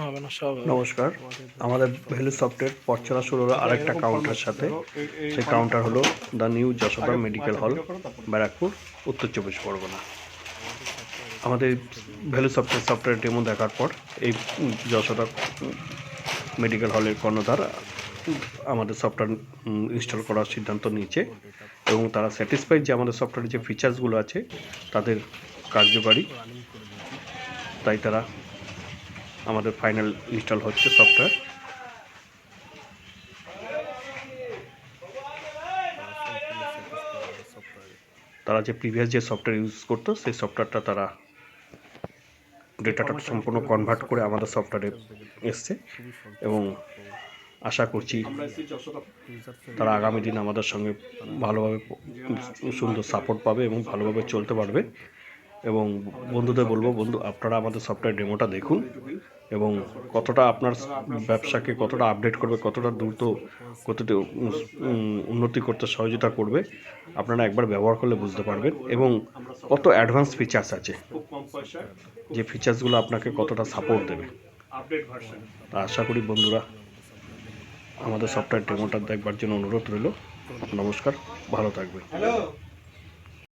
হবে না, সব হবে। নমস্কার, আমাদের ভ্যালু সফটওয়্যার পথ চলা শুরু হলো আরেকটা কাউন্টার সাথে। সেই কাউন্টার হলো the new Yashoda medical hall, Barrackpore, উত্তর চব্বিশ পরগনা। আমাদের ভ্যালু সফটওয়্যার ডেমো দেখার পর এই যশোদা মেডিকেল হলের কর্ণধার আমাদের সফটওয়্যার ইনস্টল করার সিদ্ধান্ত নিয়েছে এবং তারা স্যাটিসফাইড যে আমাদের সফটওয়্যারের যে ফিচার্সগুলো আছে তাদের কার্যকারী, তাই তারা আমাদের ফাইনাল ইনস্টল হচ্ছে সফটওয়্যার। তারা যে প্রিভিয়াস যে সফটওয়্যার ইউজ করতো সেই সফটওয়্যারটা তারা ডেটাটা সম্পূর্ণ কনভার্ট করে আমাদের সফটওয়্যারে এসছে এবং আশা করছি তারা আগামী দিন আমাদের সঙ্গে ভালোভাবে সুন্দর সাপোর্ট পাবে এবং ভালোভাবে চলতে পারবে। এবং বন্ধুদের বলবো, আপনারা আমাদের সফটওয়্যার ডেমোটা দেখুন এবং কতটা আপনার ব্যবসাকে কতটা আপডেট করবে, কতটা দ্রুত, কতটা উন্নতি করতে সহযোগিতা করবে আপনারা একবার ব্যবহার করলে বুঝতে পারবেন। এবং কত অ্যাডভান্স ফিচার্স আছে, যে ফিচার্সগুলো আপনাকে কতটা সাপোর্ট দেবে। তা আশা করি বন্ধুরা আমাদের সফটওয়্যার ডেমোটা দেখবার জন্য অনুরোধ রইল। নমস্কার, ভালো থাকবেন।